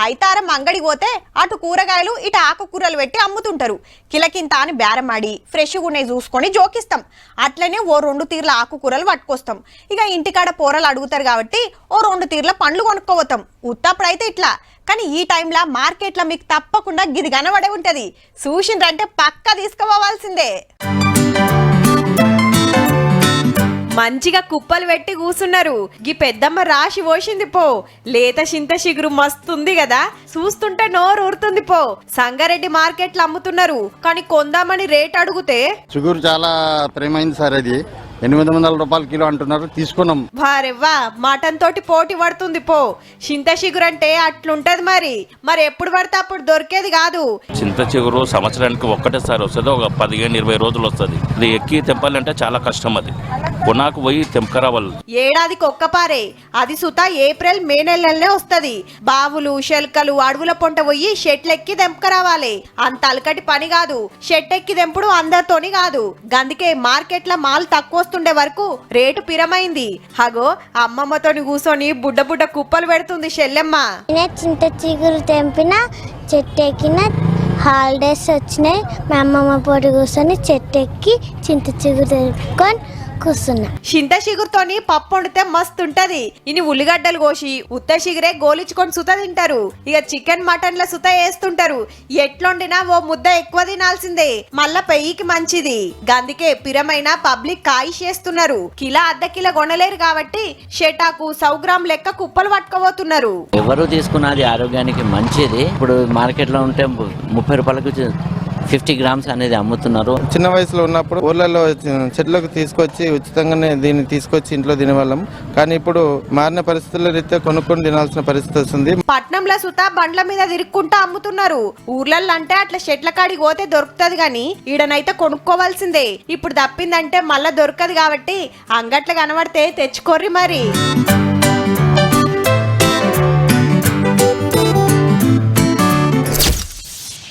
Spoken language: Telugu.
అయితారం అంగడికి పోతే అటు కూరగాయలు ఇటు ఆకుకూరలు పెట్టి అమ్ముతుంటారు. కిలకింత అని బేరమాడి ఫ్రెష్గా ఉన్నాయి చూసుకొని జోకిస్తాం. అట్లనే ఓ 2 తీర్ల ఆకుకూరలు పట్టుకొస్తాం. ఇక ఇంటికాడ పోరలు అడుగుతారు కాబట్టి ఓ 2 తీర్ల పండ్లు కొనుక్కోవతాం. ఉత్తప్పుడైతే ఇట్లా. కానీ ఈ టైంలో మార్కెట్లో మీకు తప్పకుండా గిది కనబడే ఉంటది. చూసిండ్రంటే పక్కా తీసుకుపోవాల్సిందే. మంచిగా కుప్పలు పెట్టి కూసున్నారు. గీ పెద్దమ్మ రాశి పోసింది పో. లేత చింత చిగురు మస్తుంది కదా, చూస్తుంటే నోరు ఊరుతుంది పో. సంగారెడ్డి మార్కెట్లో అమ్ముతున్నారు. కానీ కొందామని రేట్ అడిగితే చిగురు చాలా ప్రేమైంది సార్, అది 800 రూపాయల కిలో అంటున్నారు, తీసుకున్నాం. వారెవ్వా, మటన్ తోటి పోటీ పడుతుంది పో. చింత చిగురు అంటే అట్లుంటది. మరి ఎప్పుడు పడితే అప్పుడు దొరికేది కాదు. చింత చిగురు సంవత్సరానికి ఒక్కటేసారి వస్తుంది, ఒక 15-20 రోజులు వస్తుంది. ఇది ఎక్కి తెంపాలంటే చాలా కష్టం. అది కొనాకు పోయి తెంపకరావాలి. ఏడాదికి ఒక్కపారే. అది సుతా ఏప్రిల్ మే నెలలనే వస్తది. బావులు శెల్కలు అడవుల పొంట పోయి షెట్లెక్కి తెంపకరావాలి. అంత అలకటి పని కాదు. షెట్టెక్కి తెంపుడు అందరితోని కాదు. గందుకే మార్కెట్ల మాల్ తక్కువ వస్తుండే వరకు రేటు పిరమైంది. హగో అమ్మమ్మతోని కూసోని బుడ్డ కుప్పలు పెడుతుంది షెల్లెమ్మ. చింత చిగురు తెంపిన చెట్టు ఎక్కిన హాలిడేస్ వచ్చినాయి. మా అమ్మమ్మ పొడి కూర్చొని చెట్టు ఎక్కి చింత చిగురు తెంపుకొని కూర్చున్నా. చింత చిగురుతోని పప్పు వండితే మస్తు ఉంటది. ఇని ఉల్లిగడ్డలు కోసి ఉత్త చిగురే గోలించుకొని సుత తింటారు. ఇక చికెన్ మటన్ల సుత వేస్తుంటారు. ఎట్లొండినా ఓ ముద్ద ఎక్కువ తినాల్సిందే. మళ్ళా పెయ్యికి మంచిది. గందుకే పిరమైన పబ్లిక్ కాయిష్ చేస్తున్నారు. కిలో అర్ధ కిలో కొనలేరు కాబట్టి షెటాకు 100 గ్రామ్ లెక్క కుప్పలు పట్టుకోబోతున్నారు. ఎవరు తీసుకున్నది ఆరోగ్యానికి మంచిది. ఇప్పుడు మార్కెట్ లో ఉంటే 30 రూపాయలకు 50 గ్రామ్స్ అనేది అమ్ముతున్నారు. చిన్న వయసులో ఉన్నప్పుడు ఊర్లలో చెట్లకు తీసుకొచ్చి ఉచితంగానే దీన్ని తీసుకొచ్చి ఇంట్లో తినేవాళ్ళం. కానీ ఇప్పుడు మారిన పరిస్థితుల రీత్యా కొనుక్కొని తినాల్సిన పరిస్థితి వస్తుంది. పట్నంలో సుతా బండ్ల మీద తిరుక్కుంటా అమ్ముతున్నారు. ఊర్లలో అంటే అట్లా చెట్ల కాడికి పోతే దొరుకుతుంది గాని ఈడనైతే కొనుక్కోవాల్సిందే. ఇప్పుడు తప్పిందంటే మళ్ళా దొరకదు కాబట్టి అంగట్ల కనబడితే తెచ్చుకోర్రి మరి.